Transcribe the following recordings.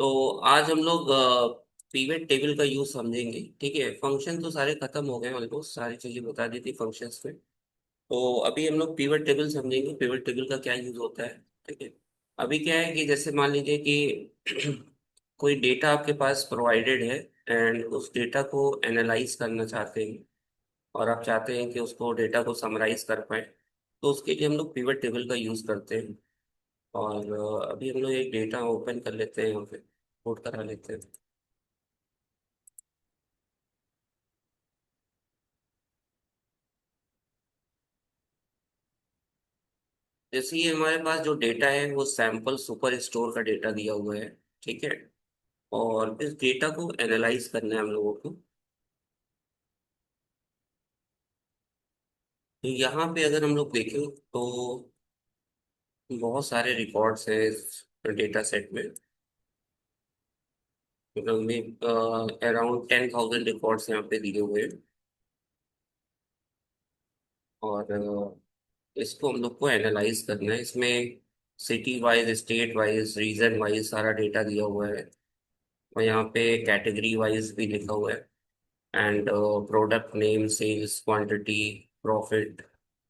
तो आज हम लोग पीवेट टेबल का यूज समझेंगे। ठीक है, फंक्शन तो सारे खत्म हो गए, ऑलमोस्ट सारी चीजें बता दी थी फंक्शंस में। तो अभी हम लोग पिवट टेबल समझेंगे, पिवट टेबल का क्या यूज होता है। ठीक है, अभी क्या है कि जैसे मान लीजिए कि कोई डेटा आपके पास प्रोवाइडेड है एंड उस डेटा को एनालाइज करना चाहते हैं और आप चाहते हैं कि उसको डेटा को समराइज कर पाए, तो उसके लिए हम लोग पिवट टेबल का यूज करते हैं। और अभी हम लोग एक डेटा ओपन कर लेते हैं, यहाँ पे कोड करा लेते हैं। जैसे ये हमारे पास जो डेटा है वो सैंपल सुपर स्टोर का डेटा दिया हुआ है। ठीक है, और इस डेटा को एनालाइज करना है हम लोगों को। तो यहाँ पे अगर हम लोग देखें तो बहुत सारे रिकॉर्ड्स हैं इस डेटा सेट में। मतलब में अराउंड 10,000 रिकॉर्ड्स यहाँ पे दिए हुए हैं। और इसको हम लोग को एनालाइज करना है। इसमें city wise, state wise, region wise सारा डेटा दिया हुआ है। और यहाँ पे कैटेगरी वाइज भी लिखा हुआ है। And product name, sales quantity, profit,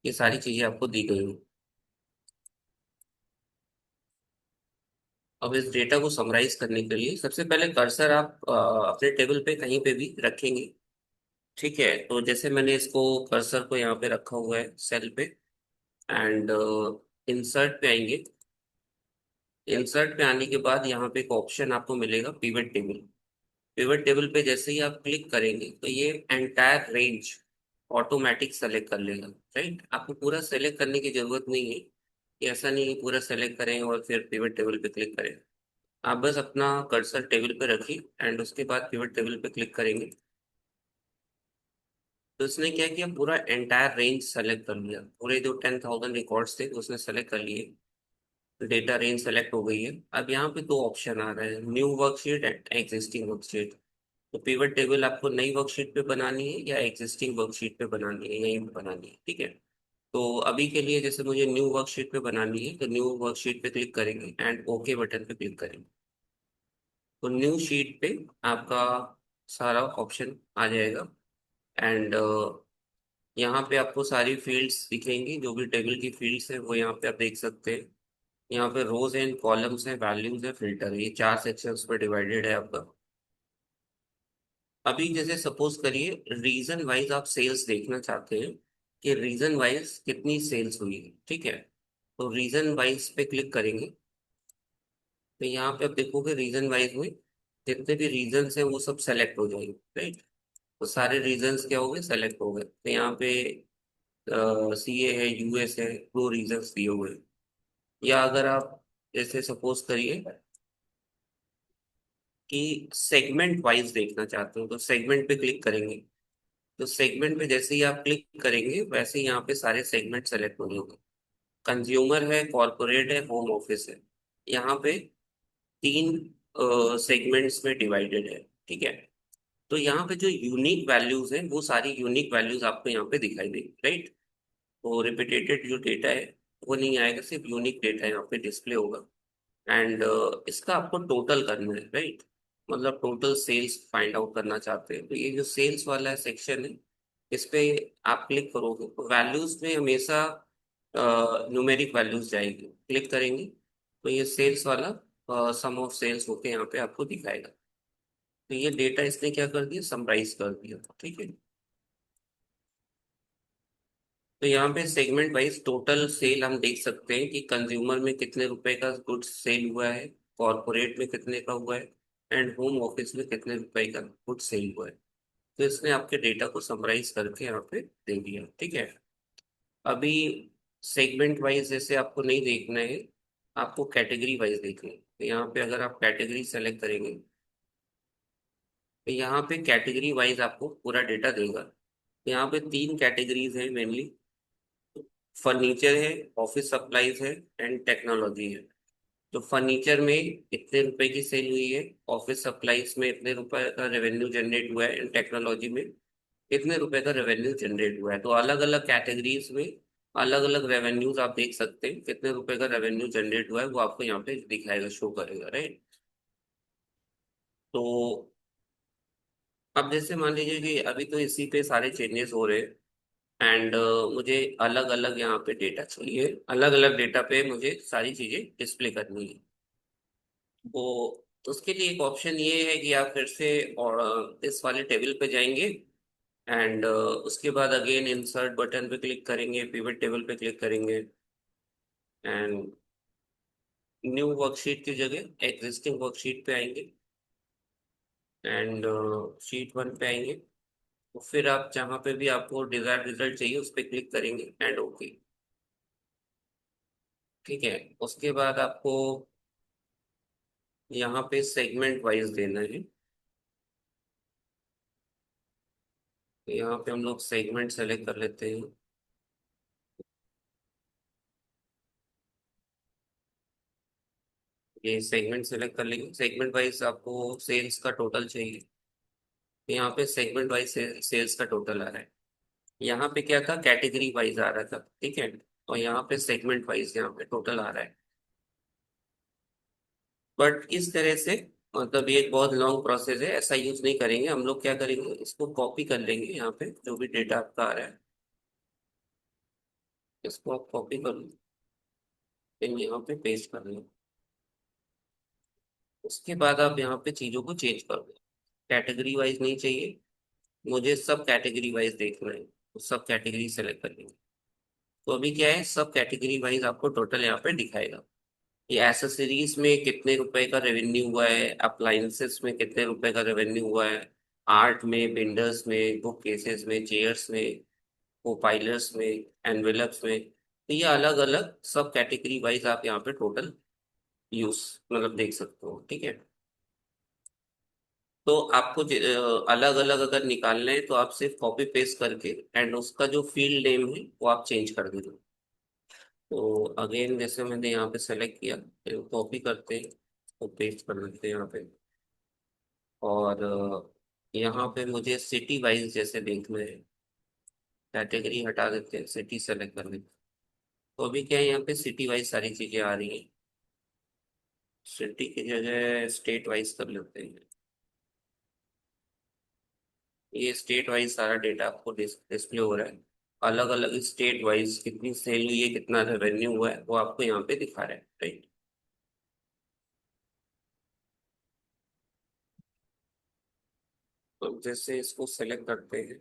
ये सारी चीजें आपको दी गई हैं। अब इस डेटा को समराइज करने के लिए सबसे पहले कर्सर आप अपने टेबल पे कहीं पे भी रखेंगे। ठीक है, तो जैसे मैंने इसको कर्सर को यहाँ पे रखा हुआ है सेल पे। एंड इंसर्ट पे आएंगे। इंसर्ट पे आने के बाद यहाँ पे एक ऑप्शन आपको मिलेगा पिवट टेबल। पिवट टेबल पे जैसे ही आप क्लिक करेंगे तो ये एंटायर रेंज ऑटोमेटिक सेलेक्ट कर लेगा। राइट, आपको पूरा सेलेक्ट करने की जरूरत नहीं है। ये ऐसा नहीं है पूरा सेलेक्ट करें और फिर पिवट टेबल पे क्लिक करें। आप बस अपना कर्सर टेबल पे रखिए एंड उसके बाद पिवट टेबल पे क्लिक करेंगे। तो इसने क्या किया, पूरा एंटायर रेंज सेलेक्ट कर लिया। पूरे जो 10,000 रिकॉर्ड्स थे उसने सेलेक्ट कर लिए। डेटा रेंज सेलेक्ट हो गई है। अब यहाँ पे दो ऑप्शन आ रहे हैं, new worksheet and existing worksheet. तो पिवट टेबल आपको नई वर्कशीट पे बनानी है या एग्जिस्टिंग वर्कशीट पे बनानी है, यहीं पे बनानी है। ठीक है, तो अभी के लिए जैसे मुझे न्यू वर्कशीट पे बनानी है तो न्यू वर्कशीट पे क्लिक करेंगे एंड ओके बटन पे क्लिक करेंगे। तो न्यू शीट पे आपका सारा ऑप्शन आ जाएगा। एंड यहाँ पे आपको सारी फील्ड्स दिखेंगी, जो भी टेबल की फील्ड्स है वो यहाँ पे आप देख सकते हैं। यहाँ पे रोज एंड कॉलम्स है, वैल्यूज है, फिल्टर है, ये चार सेक्शंस पे डिवाइडेड है आपका। अभी जैसे सपोज करिए रीजन वाइज आप सेल्स देखना चाहते हैं कि रीजन वाइज कितनी सेल्स हुई है। ठीक है, तो रीजन वाइज पे क्लिक करेंगे। तो यहाँ पे आप देखोगे रीजन वाइज में जितने भी रीजन्स हैं वो सब सेलेक्ट हो जाएंगे। राइट, तो सारे रीजन्स क्या हो गए, सेलेक्ट हो गए। तो यहाँ पे सीए है, यूएस है, दो रीजन्स दिए हुए हैं। या अगर आप जैसे सपोज करिए कि सेगमेंट वाइज देखना चाहते हो तो सेगमेंट पे क्लिक करेंगे। तो सेगमेंट पे जैसे ही आप क्लिक करेंगे वैसे ही यहाँ पे सारे सेगमेंट सेलेक्ट हो जाएंगे। कंज्यूमर है, कॉरपोरेट है, होम ऑफिस है। यहाँ पे तीन सेगमेंट्स में डिवाइडेड है। ठीक है, तो यहाँ पे जो यूनिक वैल्यूज हैं वो सारी यूनिक वैल्यूज आपको यहाँ पे दिखाई देगी। राइट, तो रिपीटेटेड जो डेटा है वो नहीं आएगा, सिर्फ यूनिक डेटा यहाँ पे डिस्प्ले होगा। एंड इसका आपको टोटल करना है। राइट, मतलब टोटल सेल्स फाइंड आउट करना चाहते हैं तो ये जो सेल्स वाला सेक्शन है इस पे आप क्लिक करोगे तो वैल्यूज में हमेशा न्यूमेरिक वैल्यूज जाएगी। क्लिक करेंगे तो ये सेल्स वाला सम ऑफ सेल्स होके यहाँ पे आपको दिखाएगा। तो ये डेटा इसने क्या कर दिया, समराइज कर दिया। ठीक है, तो यहाँ पे सेगमेंट वाइज टोटल सेल हम देख सकते हैं कि कंज्यूमर में कितने रुपए का गुड्स सेल हुआ है, कॉर्पोरेट में कितने का हुआ है, एंड होम ऑफिस में कितने रुपए का गुड्स सेल हुआ है। तो इसने आपके डेटा को समराइज करके यहाँ पे दे दिया। ठीक है, अभी सेगमेंट वाइज जैसे आपको नहीं देखना है, आपको कैटेगरी वाइज देखना है। तो यहाँ पे अगर आप कैटेगरी सेलेक्ट करेंगे तो यहाँ पे कैटेगरी वाइज आपको पूरा डेटा देगा। यहाँ पे तीन कैटेगरीज है मेनली। फर्नीचर है, ऑफिस सप्लाईज है, एंड टेक्नोलॉजी है। तो फर्नीचर में इतने रुपए की सेल हुई है, ऑफिस सप्लाईज में इतने रुपए का रेवेन्यू जनरेट हुआ है, एंड टेक्नोलॉजी में इतने रुपए का रेवेन्यू जनरेट हुआ है। तो अलग अलग कैटेगरीज में अलग अलग रेवेन्यूज आप देख सकते हैं, कितने रुपए का रेवेन्यू जनरेट हुआ है वो आपको यहाँ पे दिखाएगा, शो करेगा। राइट, तो अब जैसे मान लीजिए कि अभी तो इसी पे सारे चेंजेस हो रहे हैं, एंड मुझे अलग अलग यहाँ पे डेटा चाहिए, अलग अलग डेटा पे मुझे सारी चीजें डिस्प्ले करनी है। तो उसके लिए एक ऑप्शन ये है कि आप फिर से और इस वाले टेबल पे जाएंगे, एंड उसके बाद अगेन इंसर्ट बटन पे क्लिक करेंगे, पिवट टेबल पे क्लिक करेंगे, एंड न्यू वर्कशीट की जगह एग्जिस्टिंग वर्कशीट पे आएंगे, एंड शीट 1 पे आएंगे। तो फिर आप जहाँ पे भी आपको डिजायर्ड रिजल्ट चाहिए उस पर क्लिक करेंगे, एंड ओके। ठीक है। उसके बाद आपको यहाँ पे सेगमेंट वाइज देना है। तो यहाँ पे हम लोग सेगमेंट सेलेक्ट कर लेते हैं। ये सेगमेंट सेलेक्ट कर लेंगे, सेगमेंट वाइज आपको सेल्स का टोटल चाहिए। तो यहाँ पे सेगमेंट वाइज सेल्स का टोटल आ रहा है। यहाँ पे क्या था, कैटेगरी वाइज आ रहा था, ठीक है। और यहाँ पे सेगमेंट वाइज यहाँ पे टोटल आ रहा है। बट इस तरह से, मतलब ये एक बहुत लॉन्ग प्रोसेस है, ऐसा यूज नहीं करेंगे हम लोग। क्या करेंगे, इसको कॉपी कर लेंगे, यहाँ पे जो भी डेटा आपका आ रहा है इसको आप कॉपी कर लो, फिर यहाँ पे पेस्ट कर लो। उसके बाद आप यहाँ पे चीजों को चेंज कर दो। कैटेगरी वाइज नहीं चाहिए मुझे, सब कैटेगरी वाइज देखना है, तो सब कैटेगरी सेलेक्ट कर लेंगे। तो अभी क्या है, सब कैटेगरी वाइज आपको टोटल यहाँ पे दिखाएगा। ये एसेसरीज में कितने रुपए का रेवेन्यू हुआ है, अप्लायंसेस में कितने रुपए का रेवेन्यू हुआ है, आर्ट में, बिल्डर्स में, बुक केसेस में, चेयर्स में, कोपाइलर्स में, एनवेलप्स में। तो ये अलग अलग सब कैटेगरी वाइज आप यहाँ पे टोटल यूज, मतलब देख सकते हो, ठीक है। तो आपको अलग अलग अगर निकालना है तो आप सिर्फ कॉपी पेस्ट करके एंड उसका जो फील्ड नेम है वो आप चेंज कर दीजिए। तो अगेन जैसे मैंने यहाँ पे सेलेक्ट किया, कॉपी करते हैं तो पेस्ट कर देते हैं यहाँ पे। और यहाँ पे मुझे सिटी वाइज जैसे देखना है, कैटेगरी हटा देते हैं, सिटी सेलेक्ट कर लेते हैं। तो अभी क्या है, यहाँ पे सिटी वाइज सारी चीजें आ रही हैं। सिटी की जगह स्टेट वाइज कर लेते हैं। ये स्टेट वाइज सारा डेटा आपको डिस्प्ले हो रहा है। अलग अलग स्टेट वाइज कितनी सेल हुई है, कितना रेवेन्यू हुआ है, वो आपको यहाँ पे दिखा रहा है, राइट। तो जैसे इसको सेलेक्ट करते हैं,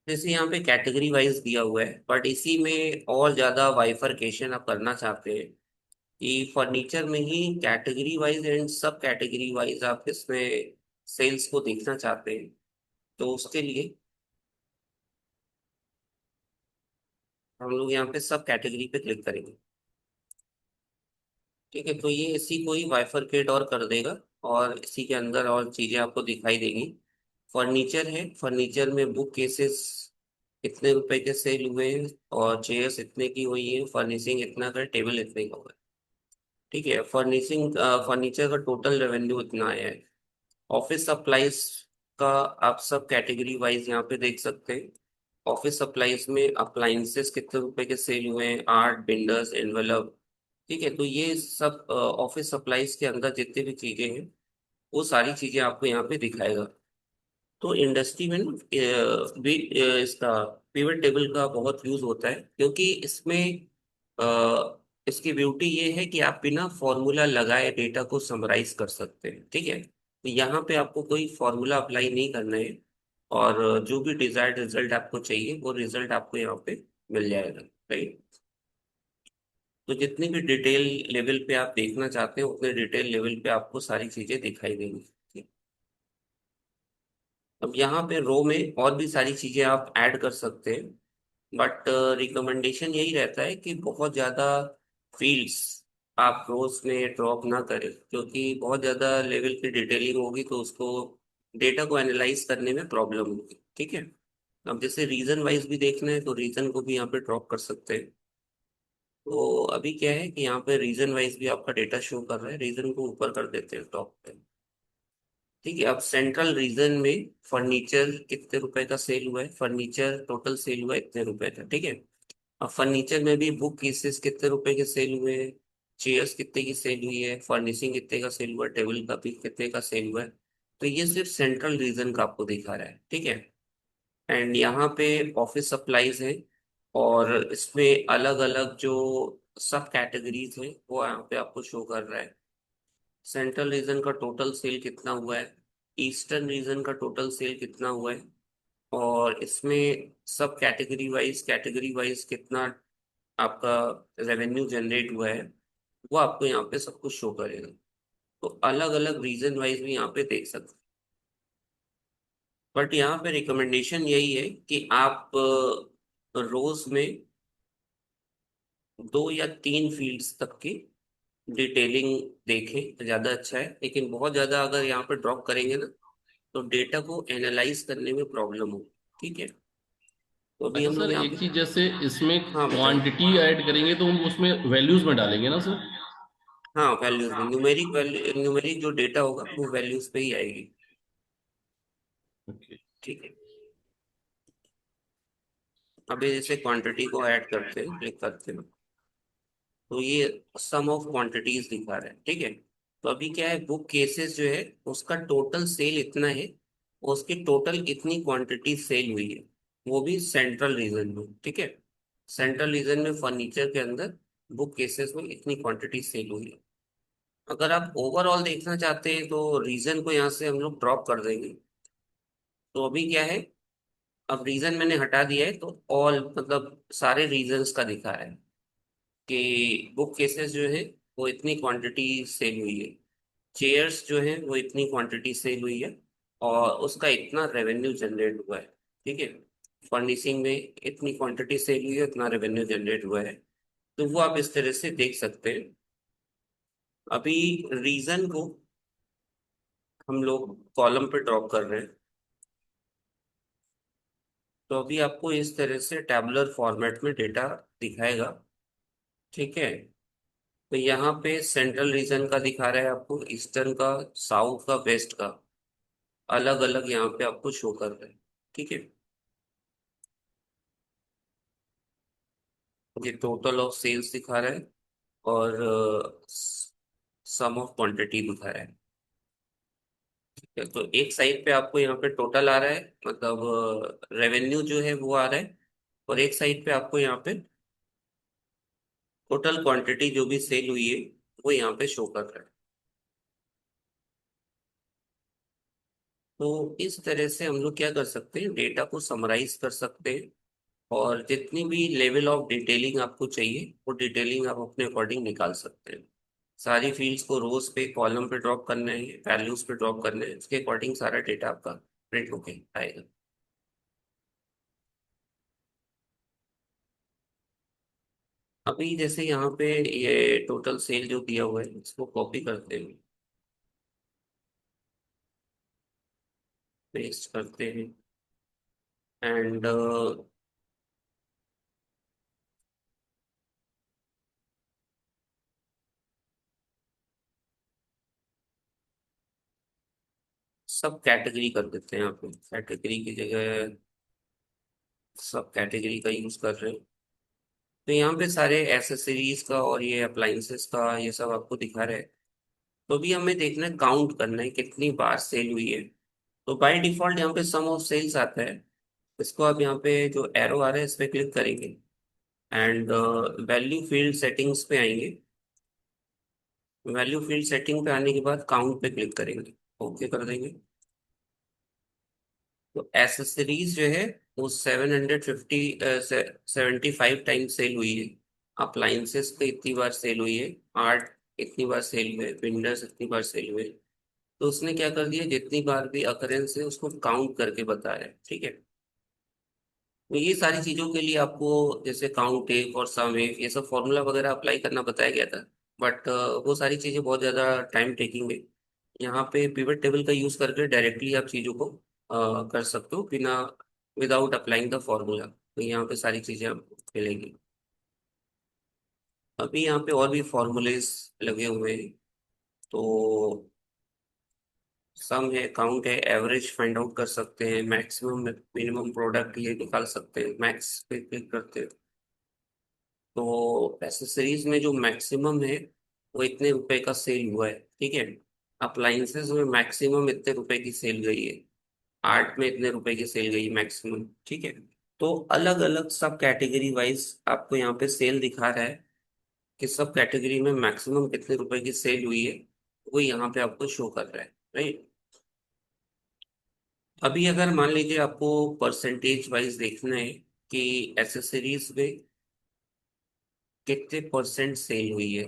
जैसे यहाँ पे कैटेगरी वाइज दिया हुआ है, बट इसी में और ज्यादा वाइफरकेशन आप करना चाहते हैं कि फर्नीचर में ही कैटेगरी वाइज एंड सब कैटेगरी वाइज आप इसमें सेल्स को देखना चाहते हैं, तो उसके लिए हम लोग यहाँ पे सब कैटेगरी पे क्लिक करेंगे। ठीक है, तो ये इसी को ही बाइफरकेट और कर देगा, और इसी के अंदर और चीजें आपको दिखाई देंगी। फर्नीचर है, फर्नीचर में बुक केसेस इतने रुपए के सेल हुए हैं, और चेयर्स इतने की हुई है, फर्निशिंग इतना का, टेबल इतने का हुआ है। ठीक है, फर्निशिंग फर्नीचर का टोटल रेवेन्यू इतना आया है। ऑफिस सप्लाईज का आप सब कैटेगरी वाइज यहाँ पे देख सकते हैं। ऑफिस सप्लाईज में अप्लायंसेस कितने रुपए के सेल हुए हैं, आर्ट, बिल्डर्स, एनवेलप। ठीक है, तो ये सब ऑफिस सप्लाईज के अंदर जितनी भी चीजें हैं वो सारी चीजें आपको यहाँ पे दिखाएगा। तो इंडस्ट्री में ना भी इसका पिवट टेबल का बहुत यूज होता है, क्योंकि इसमें इसकी ब्यूटी ये है कि आप बिना फॉर्मूला लगाए डेटा को समराइज कर सकते हैं, ठीक है। तो यहाँ पे आपको कोई फॉर्मूला अप्लाई नहीं करना है, और जो भी डिजायर्ड रिजल्ट आपको चाहिए वो रिजल्ट आपको यहाँ पे मिल जाएगा, राइट। तो जितनी भी डिटेल लेवल पे आप देखना चाहते हैं उतने डिटेल लेवल पे आपको सारी चीजें दिखाई देंगी, ठीक। अब यहाँ पे रो में और भी सारी चीजें आप ऐड कर सकते हैं, बट रिकमेंडेशन यही रहता है कि बहुत ज़्यादा फील्ड्स आप रोज में ड्रॉप ना करें, क्योंकि बहुत ज़्यादा लेवल की डिटेलिंग होगी तो उसको डेटा को एनालाइज करने में प्रॉब्लम होगी, ठीक है। अब जैसे रीजन वाइज भी देखना है तो रीजन को भी यहाँ पे ड्रॉप कर सकते हैं। तो अभी क्या है कि यहाँ पे रीजन वाइज भी आपका डेटा शो कर रहा है। रीजन को ऊपर कर देते हैं टॉप पे। ठीक है, अब सेंट्रल रीजन में फर्नीचर कितने रुपए का सेल हुआ है, फर्नीचर टोटल सेल हुआ है इतने रुपए का। ठीक है, अब फर्नीचर में भी बुक केसेस कितने रुपए के सेल हुए हैं, चेयर्स कितने की सेल हुई है, फर्निशिंग कितने का सेल हुआ है, टेबल का भी कितने का सेल हुआ है। तो ये सिर्फ सेंट्रल रीजन का आपको दिखा रहा है। ठीक है, एंड यहाँ पे ऑफिस सप्लाईज है, और इसमें अलग अलग जो सब कैटेगरीज है वो यहाँ पे आपको शो कर रहा है। सेंट्रल रीजन का टोटल सेल कितना हुआ है, ईस्टर्न रीजन का टोटल सेल कितना हुआ है, और इसमें सब कैटेगरी वाइज कितना आपका रेवेन्यू जनरेट हुआ है, वो आपको यहाँ पे सब कुछ शो करेगा। तो अलग अलग रीजन वाइज भी यहाँ पे देख सकते हैं। बट यहाँ पे रिकमेंडेशन यही है कि आप रोज में 2 या 3 फील्ड्स तक की डिटेलिंग देखें तो ज्यादा अच्छा है। लेकिन बहुत ज्यादा अगर यहाँ पे ड्रॉप करेंगे ना, तो डेटा को एनालाइज करने में प्रॉब्लम हो। ठीक है, तो अभी अच्छा हम सर, लोग यहाँ एक पे। चीज जैसे इसमें हाँ बताइए। क्वांटिटी ऐड करेंगे तो हम उसमें वैल्यूज में डालेंगे ना सर? हाँ, वैल्यूज में न्यूमेरिक वैल्यू, न्यूमेरिक जो डेटा होगा वो वैल्यूज पे ही आएगी। ओके। ठीक है, अभी जैसे क्वांटिटी को ऐड करते हैं, क्लिक करते हैं, तो ये सम ऑफ क्वांटिटीज दिखा रहा है। ठीक है, तो अभी क्या है, बुक केसेस जो है उसका टोटल सेल इतना है, उसकी टोटल इतनी क्वांटिटी सेल हुई है, वो भी सेंट्रल रीजन में। ठीक है, सेंट्रल रीजन में फर्नीचर के अंदर बुक केसेस में इतनी क्वांटिटी सेल हुई है। अगर आप ओवरऑल देखना चाहते हैं तो रीजन को यहाँ से हम लोग ड्रॉप कर देंगे। तो अभी क्या है, अब रीजन मैंने हटा दिया है, तो ऑल मतलब सारे रीजंस का दिखा है कि बुक केसेस जो है वो इतनी क्वांटिटी सेल हुई है, चेयर्स जो है वो इतनी क्वांटिटी सेल हुई है, और उसका इतना रेवेन्यू जनरेट हुआ है। ठीक है, फर्निशिंग में इतनी क्वांटिटी सेल हुई है, इतना रेवेन्यू जनरेट हुआ है। तो वो आप इस तरह से देख सकते हैं। अभी रीजन को हम लोग कॉलम पे ड्रॉप कर रहे हैं, तो अभी आपको इस तरह से टैबुलर फॉर्मेट में डेटा दिखाएगा। ठीक है, तो यहाँ पे सेंट्रल रीजन का दिखा रहा है आपको, ईस्टर्न का, साउथ का, वेस्ट का, अलग अलग यहाँ पे आपको शो कर रहा है। ठीक है, ये टोटल ऑफ सेल्स दिखा रहा है, और सम ऑफ क्वांटिटी दिखा रहा है। ठीक है, तो एक साइड पे आपको यहाँ पे टोटल आ रहा है, मतलब रेवेन्यू जो है वो आ रहा है, और एक साइड पे आपको यहाँ पे टोटल क्वांटिटी जो भी सेल हुई है वो यहाँ पे शो कर रहा है। तो इस तरह से हम लोग क्या कर सकते हैं, डेटा को समराइज कर सकते हैं, और जितनी भी लेवल ऑफ डिटेलिंग आपको चाहिए वो डिटेलिंग आप अपने अकॉर्डिंग निकाल सकते हैं। सारी फील्ड्स को रोज पे, कॉलम पे ड्रॉप करना है, वैल्यूज पे ड्रॉप करना है, उसके अकॉर्डिंग सारा डेटा आपका प्रिंट होके आएगा। अभी जैसे यहाँ पे ये टोटल सेल जो दिया हुआ है इसको कॉपी करते हैं, पेस्ट करते हैं, एंड सब कैटेगरी कर देते हैं। यहाँ पे कैटेगरी की जगह सब कैटेगरी का यूज कर रहे हैं। तो यहाँ पे सारे एसेसरीज का और ये अप्लाइंसेस का ये सब आपको दिखा रहे हैं। तो भी हमें देखना है, काउंट करना है कितनी बार सेल हुई है। तो बाय डिफॉल्ट यहाँ पे सम ऑफ सेल्स आता है। इसको आप यहाँ पे जो एरो आ रहा है इस पे क्लिक करेंगे, एंड वैल्यू फील्ड सेटिंग्स पे आएंगे। वैल्यू फील्ड सेटिंग पे आने के बाद काउंट पे क्लिक करेंगे, ओके कर देंगे। तो एसेसरीज जो है वो 775 टाइम सेल हुई है। अप्लाइंसेस पे इतनी बार सेल हुई है, आर्ट इतनी बार सेल हुए, विंडोज इतनी बार सेल हुए। तो उसने क्या कर दिया, जितनी बार भी अकरेंस है उसको काउंट करके बताया है। ठीक है, तो ये सारी चीजों के लिए आपको जैसे काउंट एक और सम एक ये सब फॉर्मूला वगैरह अप्लाई करना बताया गया था। बट वो सारी चीजें बहुत ज्यादा टाइम टेकिंग है। यहाँ पे पिवट टेबल का यूज करके डायरेक्टली आप चीजों को कर सकते हो बिना, विदाउट अप्लाइंग द फॉर्मूला। तो यहाँ पे सारी चीजें आपको मिलेंगी। अभी यहाँ पे और भी फॉर्मूलेस लगे हुए हैं। तो सम है, काउंट है, एवरेज फाइंड आउट कर सकते हैं, मैक्सिमम मिनिमम प्रोडक्ट ये निकाल सकते हैं, मैक्स पे क्लिक करते हैं। तो एसेसरीज में जो मैक्सिमम है वो इतने रुपए का सेल हुआ है, ठीक है। अप्लाइंसेस में मैक्सिमम इतने रुपए की सेल गई है, आर्ट में इतने रुपए की सेल गई मैक्सिमम, ठीक है। तो अलग अलग सब कैटेगरी वाइज आपको यहाँ पे सेल दिखा रहा है कि सब कैटेगरी में मैक्सिमम कितने रुपए की सेल हुई है, वो यहाँ पे आपको शो कर रहा है, राइट। अभी अगर मान लीजिए आपको परसेंटेज वाइज देखना है कि एसेसरीज में कितने परसेंट सेल हुई है,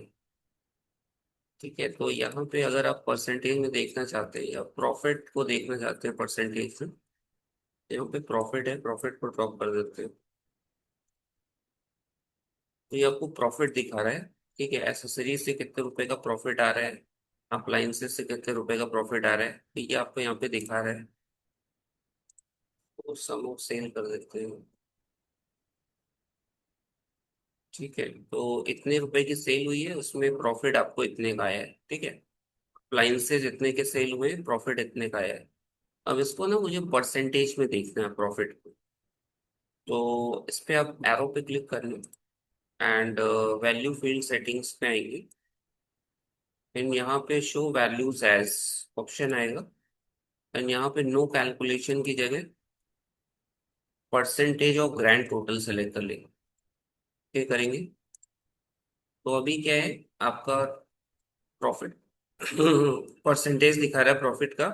ठीक है। तो यहाँ पे अगर आप परसेंटेज में देखना चाहते हैं या प्रॉफिट को देखना चाहते हैं परसेंटेज में, तो यहाँ पे प्रॉफिट है, प्रॉफिट को ड्रॉप कर देते हैं। तो ये आपको प्रॉफिट दिखा रहा है, ठीक है। एसेसरीज से कितने रुपए का प्रॉफिट आ रहा है, अप्लायंसेस से कितने रुपए का प्रॉफिट आ रहा है, तो ये आपको यहाँ पे दिखा रहा है। तो सम ऑफ सेल कर देते हैं, ठीक है। तो इतने रुपए की सेल हुई है, उसमें प्रॉफिट आपको इतने का आया है, ठीक है। अप्लायंसेस इतने के सेल हुए, प्रॉफिट इतने का आया है। अब इसको ना मुझे परसेंटेज में देखना है प्रॉफिट को। तो इस पे आप एरो पे क्लिक कर लें एंड वैल्यू फील्ड सेटिंग्स पे आएंगे। एंड यहाँ पे शो वैल्यूज एज ऑप्शन आएगा। एंड यहाँ पे नो कैलकुलेशन की जगह percentage of grand total select कर लेंगे, क्या करेंगे। तो अभी क्या है आपका प्रॉफिट परसेंटेज दिखा रहा है प्रॉफिट का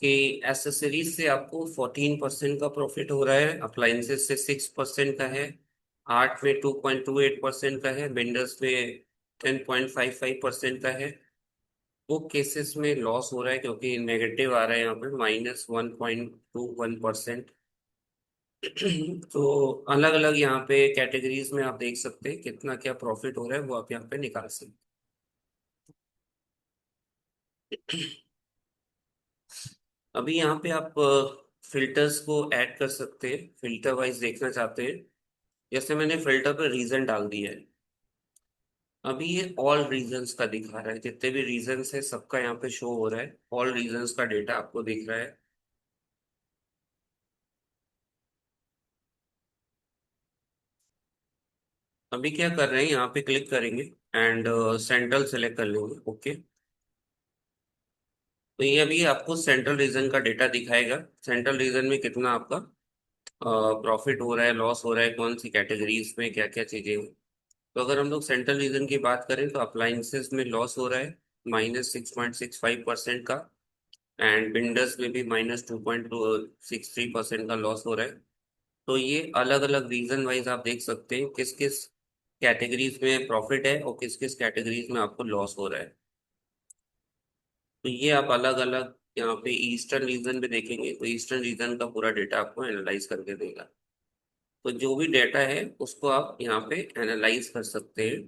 कि एसेसरीज से आपको 14% का प्रॉफिट हो रहा है, अप्लायंसेस से 6% का है, आर्ट में 2.28% का है, वेंडर्स में 10.55% का है। वो केसेस में लॉस हो रहा है क्योंकि नेगेटिव आ रहा है यहाँ पे -1.21%। तो अलग अलग यहाँ पे कैटेगरीज में आप देख सकते हैं कितना क्या प्रॉफिट हो रहा है, वो आप यहाँ पे निकाल सकते हैं। अभी यहाँ पे आप फिल्टर्स को ऐड कर सकते हैं, फिल्टर वाइज देखना चाहते हैं। जैसे मैंने फिल्टर पे रीजन डाल दिया है, अभी ये ऑल रीजन्स का दिखा रहा है, जितने भी रीजन्स है सबका यहाँ पे शो हो रहा है, ऑल रीजन्स का डेटा आपको दिख रहा है। अभी क्या कर रहे हैं, यहाँ पे क्लिक करेंगे एंड सेंट्रल सेलेक्ट कर लेंगे, ओके। तो ये अभी आपको सेंट्रल रीजन का डेटा दिखाएगा, सेंट्रल रीजन में कितना आपका प्रॉफिट हो रहा है, लॉस हो रहा है, कौन सी कैटेगरीज में क्या क्या चीजें हैं। तो अगर हम लोग सेंट्रल रीजन की बात करें तो अप्लायंसेस में लॉस हो रहा है -6.65% का, एंड विंडोज में भी -2.63% का लॉस हो रहा है। तो ये अलग अलग रीजन वाइज आप देख सकते हैं किस किस कैटेगरीज में प्रॉफिट है और किस किस कैटेगरीज में आपको लॉस हो रहा है। तो ये आप अलग अलग यहाँ पे ईस्टर्न रीजन पे देखेंगे तो ईस्टर्न रीजन का पूरा डेटा आपको एनालाइज करके देगा। तो जो भी डेटा है उसको आप यहाँ पे एनालाइज कर सकते हैं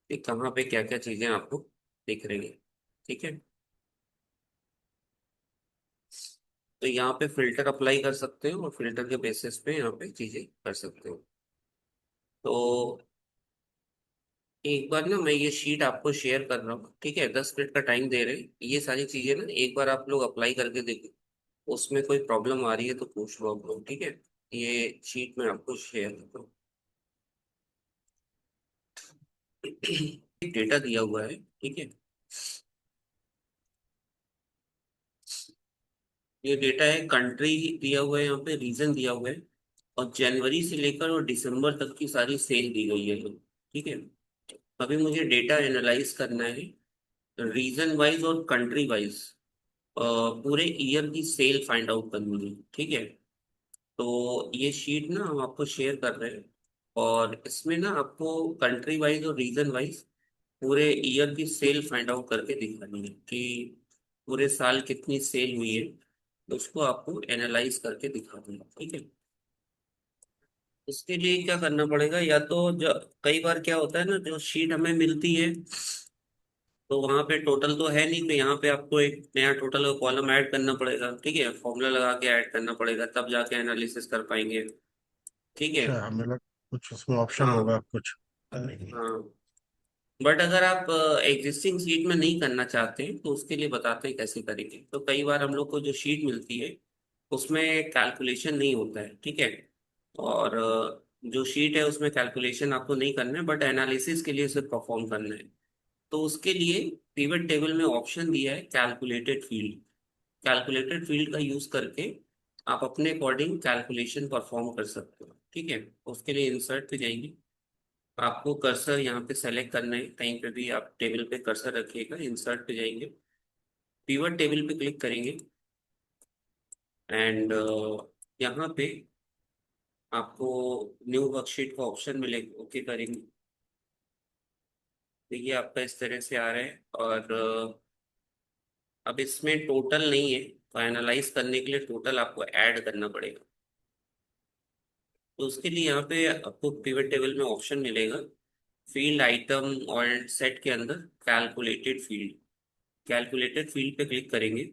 कि कहाँ पे क्या क्या चीजें आपको दिख रही है, ठीक है। तो यहाँ पे फिल्टर अप्लाई कर सकते हो और फिल्टर के बेसिस पे यहाँ पे चीजें कर सकते हो। तो एक बार ना मैं ये शीट आपको शेयर कर रहा हूँ, ठीक है, 10 मिनट का टाइम दे रहे हैं, ये सारी चीजें ना एक बार आप लोग अप्लाई करके देखो, उसमें कोई प्रॉब्लम आ रही है तो पूछ लो आप लोग, ठीक है। ये शीट में आपको शेयर कर रहा हूँ। डेटा दिया हुआ है, ठीक है। ये डेटा है, कंट्री दिया हुआ है, यहाँ पे रीजन दिया हुआ है, और जनवरी से लेकर और दिसंबर तक की सारी सेल दी गई है, ठीक है। अभी मुझे डेटा एनालाइज करना है रीजन वाइज और कंट्री वाइज, पूरे ईयर की सेल फाइंड आउट करनी है, ठीक है। तो ये शीट ना हम आपको शेयर कर रहे हैं, और इसमें ना आपको कंट्री वाइज और रीजन वाइज पूरे ईयर की सेल फाइंड आउट करके दिखानी है कि पूरे साल कितनी सेल हुई है, तो उसको आपको एनालाइज करके दिखाना है, ठीक है। इसके लिए क्या करना पड़ेगा, या तो कई बार क्या होता है ना, जो शीट हमें मिलती है तो वहां पे टोटल तो है नहीं, तो यहाँ पे आपको एक नया टोटल का कॉलम ऐड करना पड़ेगा, ठीक है, फॉर्मूला लगा के ऐड करना पड़ेगा, तब जाके एनालिसिस कर पाएंगे, ठीक है। अच्छा, हमें लगा कुछ उसमें ऑप्शन हाँ होगा कुछ। हाँ। बट अगर आप एग्जिस्टिंग शीट में नहीं करना चाहते हैं तो उसके लिए बताते हैं कैसे करेंगे। तो कई बार हम लोग को जो शीट मिलती है उसमें कैलकुलेशन नहीं होता है, ठीक है। और जो शीट है उसमें कैलकुलेशन आपको नहीं करना है, बट एनालिसिस के लिए उसे परफॉर्म करना है। तो उसके लिए पिवट टेबल में ऑप्शन दिया है कैलकुलेटेड फील्ड। कैलकुलेटेड फील्ड का यूज करके आप अपने अकॉर्डिंग कैलकुलेशन परफॉर्म कर सकते हो, ठीक है। उसके लिए इंसर्ट पे जाएंगे, आपको कर्सर यहाँ पे सेलेक्ट करना है, कहीं पे भी आप टेबल पे कर्सर रखिएगा, इंसर्ट पे जाएंगे, पिवट टेबल पे क्लिक करेंगे, एंड यहाँ पे आपको न्यू वर्कशीट का ऑप्शन मिलेगा, ओके करेंगे। देखिए आपका इस तरह से आ रहा है, और अब इसमें टोटल नहीं है, तो एनालाइज करने के लिए टोटल आपको ऐड करना पड़ेगा। तो उसके लिए यहाँ पे आपको पिवट टेबल में ऑप्शन मिलेगा, फील्ड आइटम और सेट के अंदर कैलकुलेटेड फील्ड। कैलकुलेटेड फील्ड पे क्लिक करेंगे।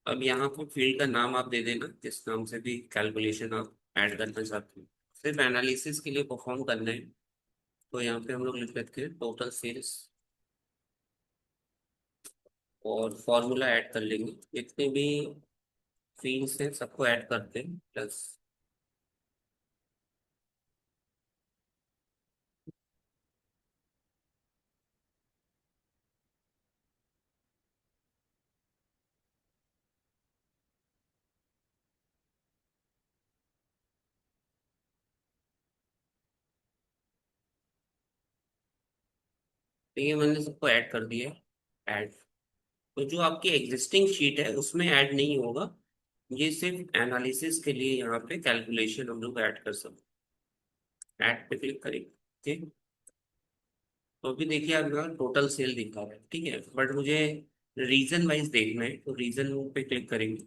अब यहाँ पर फील्ड का नाम आप दे देना, जिस नाम से भी कैलकुलेशन आप ऐड करना चाहते हैं। सिर्फ एनालिसिस के लिए परफॉर्म करना है, तो यहाँ पे हम लोग लिख लेते हैं टोटल सेल्स, और फॉर्मूला ऐड कर लेंगे। जितने भी फील्ड्स हैं सबको ऐड करते हैं, प्लस तो ये मैंने सबको ऐड कर दिया है। ऐड, तो जो आपकी एग्जिस्टिंग शीट है उसमें ऐड नहीं होगा, ये सिर्फ एनालिसिस के लिए यहाँ पे कैलकुलेशन हम लोग ऐड कर सकते हैं। ऐड पे क्लिक करेंगे, ठीक। तो अभी देखिए आप यहाँ टोटल सेल दिखा रहा है, ठीक है, बट मुझे रीजन वाइज देखना है, तो रीजन पे क्लिक करेंगे।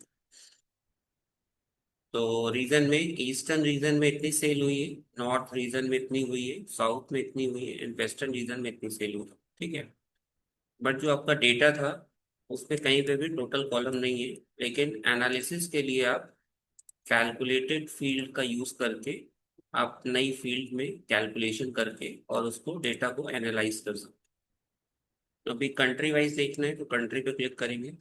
तो रीजन में ईस्टर्न रीजन में इतनी सेल हुई है, नॉर्थ रीजन में इतनी हुई है, साउथ में इतनी हुई है, एंड वेस्टर्न रीजन में इतनी सेल हुई है, ठीक है। बट जो आपका डेटा था उसमें कहीं पे भी टोटल कॉलम नहीं है, लेकिन एनालिसिस के लिए आप कैलकुलेटेड फील्ड का यूज करके आप नई फील्ड में कैलकुलेशन करके और उसको डेटा को एनालाइज कर सकते हैं। अभी कंट्री वाइज देखना है, तो कंट्री पे क्लिक करेंगे।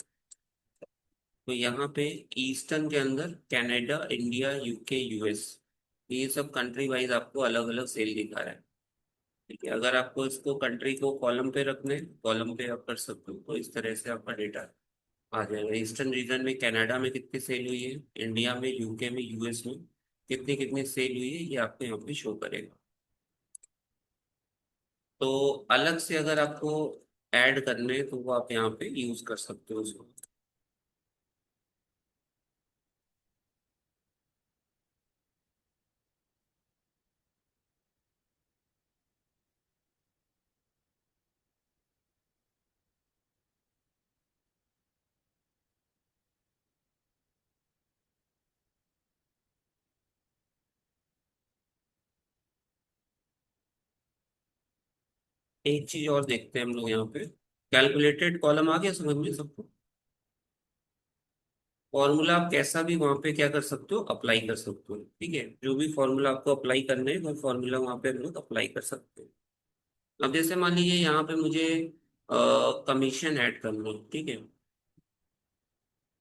तो यहाँ पे ईस्टर्न के अंदर कनाडा, इंडिया, यूके, यूएस, ये सब कंट्री वाइज आपको अलग अलग सेल दिखा रहा है, ठीक है। अगर आपको इसको कंट्री को कॉलम पे रखना है, कॉलम पे आप कर सकते हो, तो इस तरह से आपका डेटा आ जाएगा। ईस्टर्न रीजन में कनाडा में कितनी सेल हुई है, इंडिया में, यूके में, यूएस में कितनी कितनी सेल हुई है, ये आपको यहाँ पे शो करेगा। तो अलग से अगर आपको ऐड करने हैं, तो वो आप यहाँ पे यूज कर सकते हो उसको। एक चीज और देखते हैं हम लोग यहाँ पे, कैलकुलेटेड कॉलम आ गया समझ में सबको। फॉर्मूला आप कैसा भी वहां पे क्या कर सकते हो, अप्लाई कर सकते हो, ठीक है। जो भी फॉर्मूला आपको अप्लाई करना है वो फॉर्मूला वहां पे हम लोग अप्लाई कर सकते हो। अब जैसे मान लीजिए यहाँ पे मुझे कमीशन ऐड करना है, ठीक है।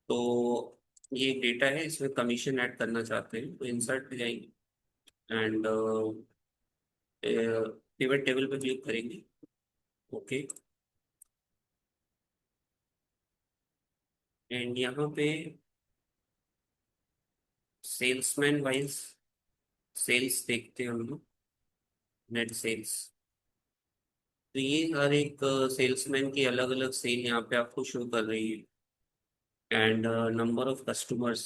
तो ये डेटा है, इसमें कमीशन ऐड करना चाहते हैं, तो इंसर्ट पे जाएंगे, एंड पिवट टेबल पे क्लिक करेंगे, ओके। एंड यहाँ पे सेल्समैन वाइज सेल्स देखते हैं हम लोग, नेट सेल्स। तो ये हर एक सेल्समैन की अलग अलग सेल यहाँ पे आपको शो कर रही है। And number of customers,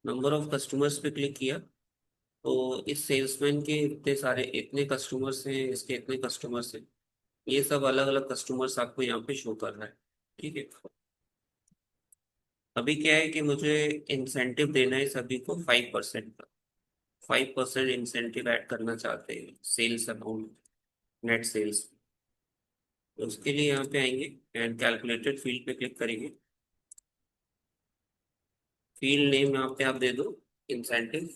number of customers पे क्लिक किया, तो इस सेल्समैन के इतने सारे इतने कस्टमर्स हैं, इसके इतने कस्टमर्स हैं, ये सब अलग अलग कस्टमर्स आपको यहाँ पे शो कर रहा है, ठीक है। अभी क्या है कि मुझे इंसेंटिव देना है सभी को 5% का, 5% इंसेंटिव ऐड करना चाहते हैं सेल्स अमाउंट, नेट सेल्स। तो उसके लिए यहाँ पे आएंगे एंड कैलकुलेटेड फील्ड पे क्लिक करेंगे। फील्ड नेम यहाँ पे आप दे दो इंसेंटिव,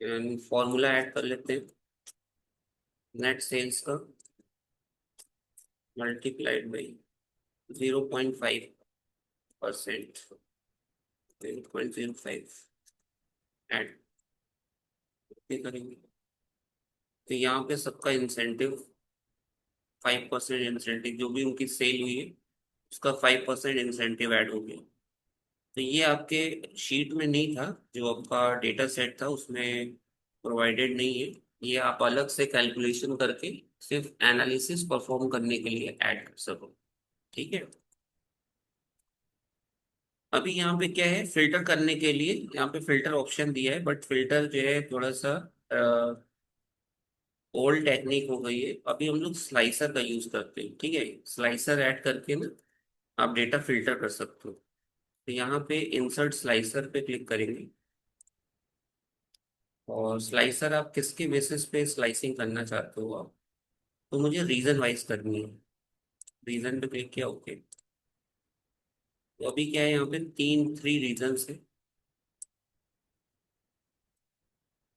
फॉर्मूला ऐड कर लेते हैं। नेट सेल्स का मल्टीप्लाइड बाई 0.5%, 0.05 ऐड करेंगे। तो यहाँ पे सबका इंसेंटिव 5% इंसेंटिव, जो भी उनकी सेल हुई है उसका 5% इंसेंटिव ऐड हो गया। तो ये आपके शीट में नहीं था, जो आपका डेटा सेट था उसमें प्रोवाइडेड नहीं है। ये आप अलग से कैलकुलेशन करके सिर्फ एनालिसिस परफॉर्म करने के लिए ऐड कर सको। ठीक है। अभी यहाँ पे क्या है, फिल्टर करने के लिए यहाँ पे फिल्टर ऑप्शन दिया है, बट फिल्टर जो है थोड़ा सा ओल्ड टेक्निक हो गई है। अभी हम लोग स्लाइसर का यूज करते हैं। ठीक है, स्लाइसर ऐड करके ना आप डेटा फिल्टर कर सकते हो। तो यहाँ पे इंसर्ट स्लाइसर पे क्लिक करेंगे, और स्लाइसर आप किसके बेसिस पे स्लाइसिंग करना चाहते हो आप, तो मुझे रीजन वाइज करनी है। रीजन पे क्लिक किया, ओके। तो अभी क्या है, यहाँ पे थ्री रीजन है।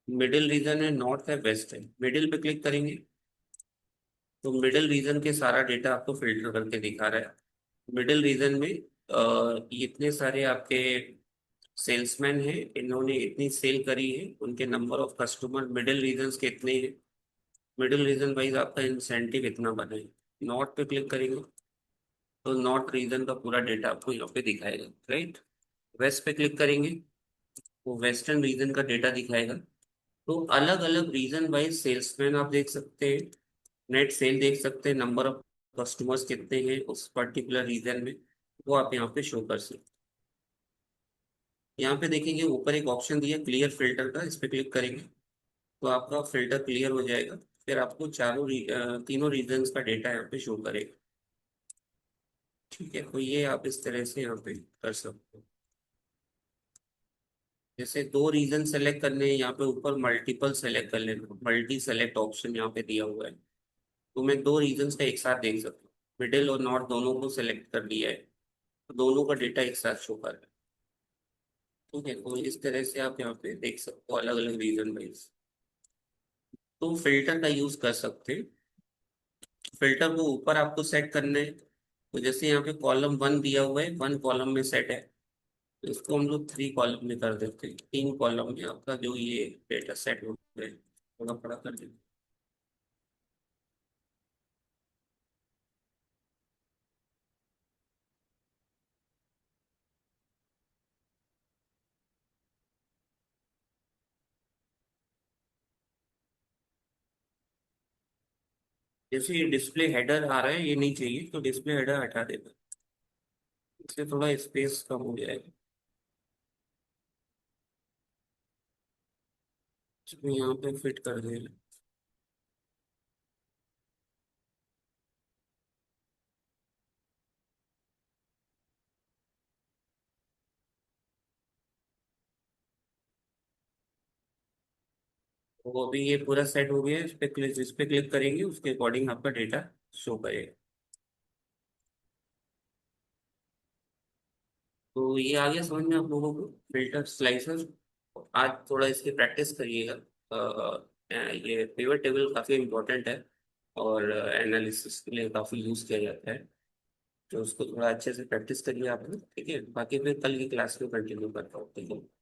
मिडिल रीजन है, नॉर्थ है, वेस्ट है। मिडिल पे क्लिक करेंगे तो मिडिल रीजन के सारा डेटा आपको फिल्टर करके दिखा रहा है। मिडिल रीजन में इतने सारे आपके सेल्समैन हैं, इन्होंने इतनी सेल करी है, उनके number of customer middle region के इतने हैं। मिडिल रीजन वाइज आपका इंसेंटिव इतना बना है। नॉर्थ पे क्लिक करेंगे तो नॉर्थ रीजन का पूरा डेटा आपको यहाँ पे दिखाएगा, राइट। वेस्ट पे क्लिक करेंगे तो वेस्टर्न रीजन का डेटा दिखाएगा। तो अलग अलग रीजन वाइज सेल्समैन आप देख सकते हैं, नेट सेल देख सकते हैं, नंबर ऑफ कस्टमर्स कितने हैं उस पर्टिकुलर रीजन में, वो आप यहाँ पे शो कर सकते हैं। यहाँ पे देखेंगे ऊपर एक ऑप्शन दिया क्लियर फिल्टर का, इस पे क्लिक करेंगे तो आपका फिल्टर क्लियर हो जाएगा। फिर आपको तीनों रीजन्स का डेटा यहाँ पे शो करेगा। ठीक है, तो ये आप इस तरह से यहाँ पे कर सकते हो। जैसे दो रीजन सेलेक्ट करने हैं, यहाँ पे ऊपर मल्टीपल सेलेक्ट कर लेना, मल्टी सेलेक्ट ऑप्शन यहाँ पे दिया हुआ है। तो मैं दो रीजन्स का एक साथ देख सकता हूँ। मिडिल और नॉर्थ दोनों को सेलेक्ट कर लिया है, तो दोनों का डेटा एक साथ शो कर रहा है। ठीक है, तो इस तरह से आप यहाँ पे देख सकते हो अलग अलग रीजन वाइज। तो फिल्टर का यूज कर सकते हैं। फिल्टर को ऊपर आपको सेट करना है। तो जैसे यहाँ पे कॉलम 1 दिया हुआ है, 1 कॉलम में सेट है, तो इसको हम लोग 3 कॉलम में कर देते हैं। 3 कॉलम में आपका जो ये डेटा सेट हो गया है, थोड़ा बड़ा कर देते हैं। जैसे ये डिस्प्ले हेडर आ रहा है, ये नहीं चाहिए, तो डिस्प्ले हेडर हटा देना, इससे थोड़ा स्पेस कम हो जाएगा। इसको यहाँ पे फिट कर देना। तो अभी ये पूरा सेट हो गया है, इस पे क्लिक करेंगे, उसके अकॉर्डिंग आपका डेटा शो करेगा। तो ये आ गया समझ में आप लोगों को, फिल्टर स्लाइसर। आज थोड़ा इसकी प्रैक्टिस करिएगा। ये पिवट टेबल काफ़ी इंपॉर्टेंट है, और एनालिसिस के लिए काफ़ी यूज़ किया जाता है। तो उसको थोड़ा अच्छे से प्रैक्टिस करिए आप लोग। ठीक है, बाकी फिर कल की क्लास में कंटिन्यू करता हूँ। ठीक है।